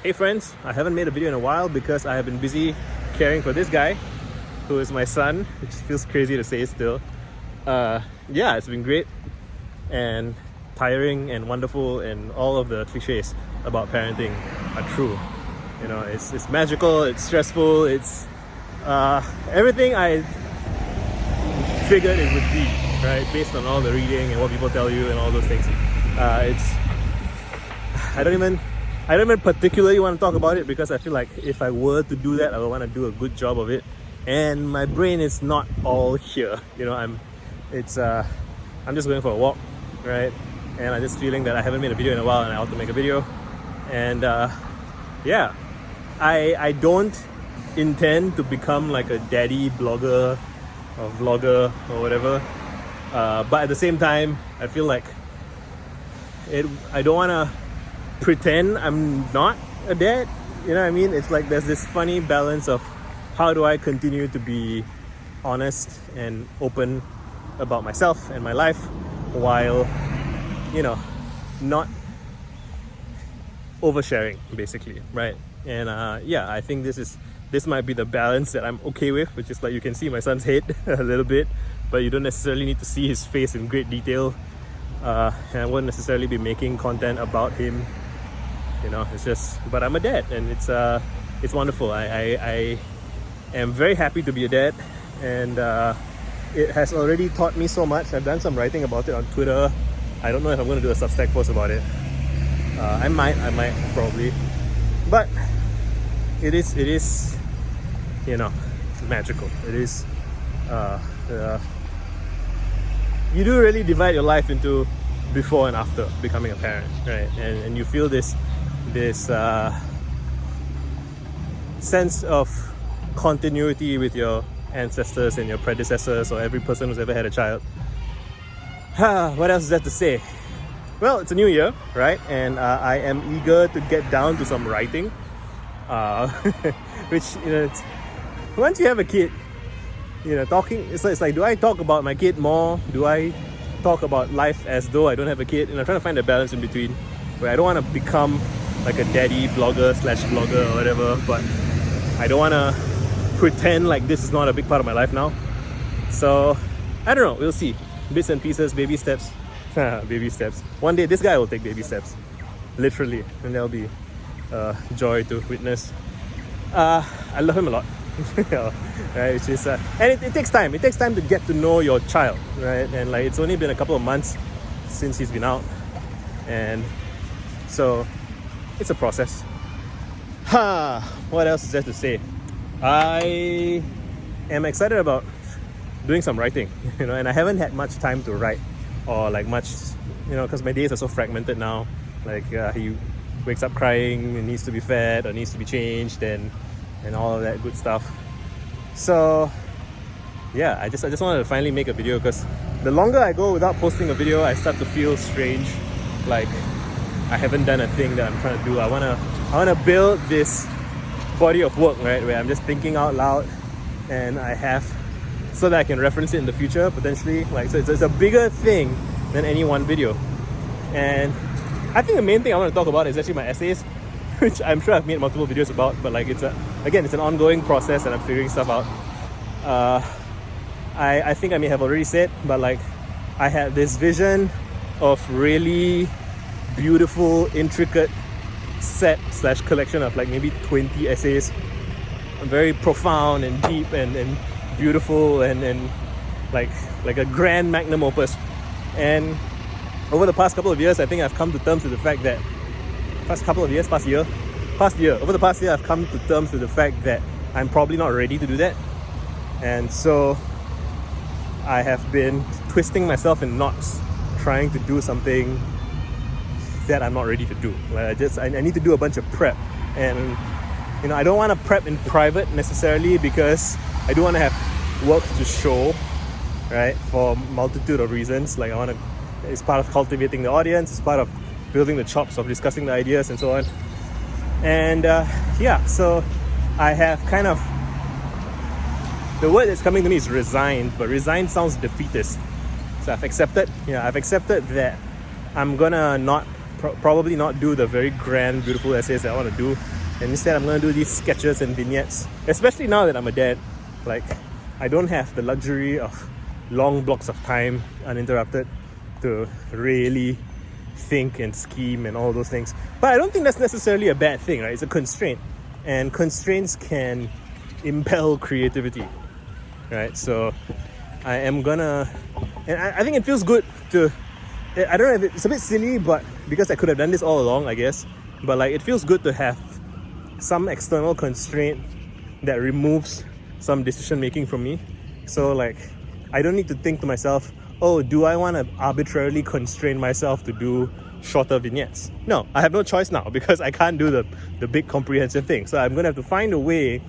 Hey friends, I haven't made a video in a while because I have been busy caring for this guy who is my son, which feels crazy to say still. Yeah, it's been great and tiring and wonderful, and all of the cliches about parenting are true. You know, it's magical, it's stressful, it's everything I figured it would be, right? Based on all the reading and what people tell you and all those things. I don't even particularly want to talk about it because I feel like if I were to do that, I would want to do a good job of it, and my brain is not all here. You know, I'm just going for a walk, right? And I'm just feeling that I haven't made a video in a while and I ought to make a video. And yeah, I don't intend to become like a daddy blogger or vlogger or whatever, but at the same time I feel like I don't want to pretend I'm not a dad. You know what I mean? It's like there's this funny balance of how do I continue to be honest and open about myself and my life while, you know, not oversharing, basically, right? And yeah, I think this might be the balance that I'm okay with, which is like you can see my son's head a little bit, but you don't necessarily need to see his face in great detail, and I won't necessarily be making content about him. You know, it's just, but I'm a dad, and it's wonderful. I am very happy to be a dad, and it has already taught me so much. I've done some writing about it on Twitter. I don't know if I'm going to do a Substack post about it. I might probably, but it is, you know, magical. It is. You do really divide your life into before and after becoming a parent, right? And you feel this sense of continuity with your ancestors and your predecessors or every person who's ever had a child. What else is there to say? Well, it's a new year, right? And I am eager to get down to some writing, which, you know, once you have a kid, you know, talking, it's like, do I talk about my kid more? Do I talk about life as though I don't have a kid? And I'm trying to find a balance in between, where I don't want to become like a daddy blogger / vlogger or whatever, but I don't want to pretend like this is not a big part of my life now. So I don't know, we'll see. Bits and pieces, baby steps. Baby steps. One day this guy will take baby steps, literally, and there'll be joy to witness. I love him a lot. Right, which is, and it takes time. It takes time to get to know your child, right? And like, it's only been a couple of months since he's been out, and so it's a process. What else is there to say? I am excited about doing some writing, you know, and I haven't had much time to write, or like much, you know, because my days are so fragmented now. Like he wakes up crying and needs to be fed or needs to be changed, and all of that good stuff. So yeah, I just wanted to finally make a video, because the longer I go without posting a video, I start to feel strange, like I haven't done a thing that I'm trying to do. I wanna build this body of work, right, where I'm just thinking out loud, and I have, so that I can reference it in the future potentially. Like, so it's a bigger thing than any one video. And I think the main thing I want to talk about is actually my essays, which I'm sure I've made multiple videos about, but like it's an ongoing process and I'm figuring stuff out. I think I may have already said, but like I had this vision of really beautiful, intricate set / collection of like maybe 20 essays, very profound and deep and beautiful and like a grand magnum opus. And over the past couple of years, I think I've come to terms with the fact that over the past year, I've come to terms with the fact that I'm probably not ready to do that. And so I have been twisting myself in knots, trying to do something that I'm not ready to do. Like I need to do a bunch of prep, and you know, I don't want to prep in private necessarily, because I do want to have work to show, right, for a multitude of reasons. Like it's part of cultivating the audience, it's part of building the chops of discussing the ideas and so on. And yeah, so I have kind of, the word that's coming to me is resigned, but resigned sounds defeatist. So I've accepted that I'm gonna not probably not do the very grand, beautiful essays that I want to do. And instead, I'm going to do these sketches and vignettes, especially now that I'm a dad. Like, I don't have the luxury of long blocks of time uninterrupted to really think and scheme and all those things. But I don't think that's necessarily a bad thing, right? It's a constraint. And constraints can impel creativity, right? So I am gonna... And I think it feels good to... I don't know if it's a bit silly, but because I could have done this all along, I guess. But like, it feels good to have some external constraint that removes some decision making from me. So like, I don't need to think to myself, oh, do I want to arbitrarily constrain myself to do shorter vignettes? No, I have no choice now because I can't do the big comprehensive thing. So I'm gonna have to find a way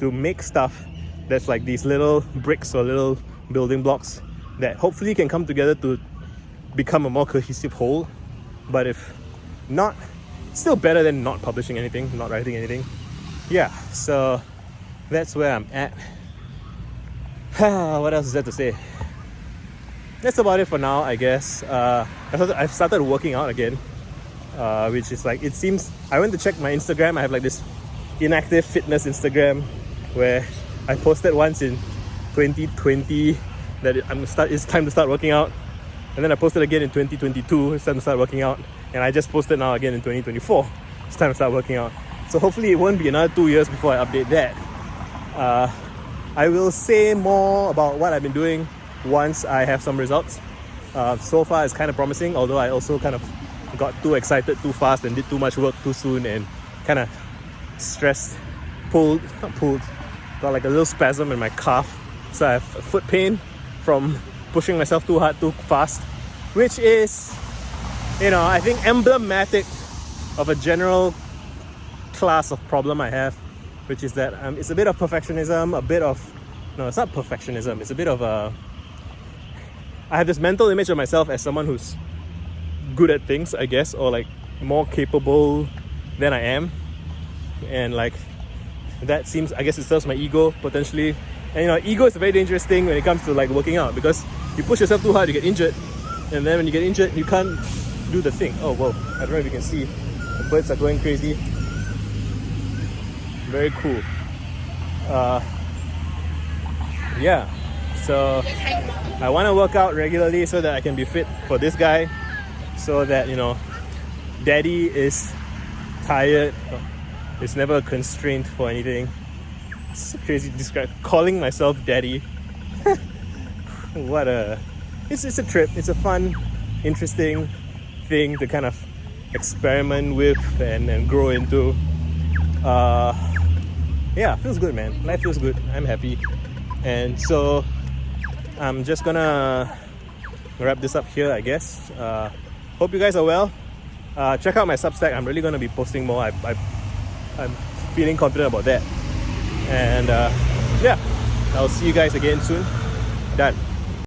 to make stuff that's like these little bricks or little building blocks that hopefully can come together to become a more cohesive whole. But if not, still better than not publishing anything, not writing anything. Yeah, so that's where I'm at. What else is there to say? That's about it for now, I guess. I've started working out again, which is like, it seems, I went to check my Instagram. I have like this inactive fitness Instagram where I posted once in 2020 that it's time to start working out. And then I posted again in 2022, it's time to start working out. And I just posted now again in 2024, it's time to start working out. So hopefully it won't be another 2 years before I update that. I will say more about what I've been doing once I have some results. So far it's kind of promising, although I also kind of got too excited too fast and did too much work too soon and kind of got like a little spasm in my calf. So I have foot pain from pushing myself too hard too fast, which is, you know, I think emblematic of a general class of problem I have, which is that it's a bit of perfectionism, no, it's not perfectionism, it's a bit of I have this mental image of myself as someone who's good at things, I guess, or like more capable than I am. And like, that seems, I guess it serves my ego potentially. And you know, ego is a very dangerous thing when it comes to like working out, because you push yourself too hard, you get injured. And then when you get injured, you can't do the thing. Oh, whoa, I don't know if you can see. The birds are going crazy. Very cool. Yeah, so I want to work out regularly so that I can be fit for this guy, so that, you know, daddy is tired. It's never a constraint for anything. It's so crazy to describe calling myself daddy. It's a trip. It's a fun, interesting thing to kind of experiment with and grow into. Yeah, feels good, man. Life feels good. I'm happy. And so I'm just gonna wrap this up here, I guess. Hope you guys are well. Check out my Substack. I'm really gonna be posting more. I'm feeling confident about that. And yeah, I'll see you guys again soon. Done.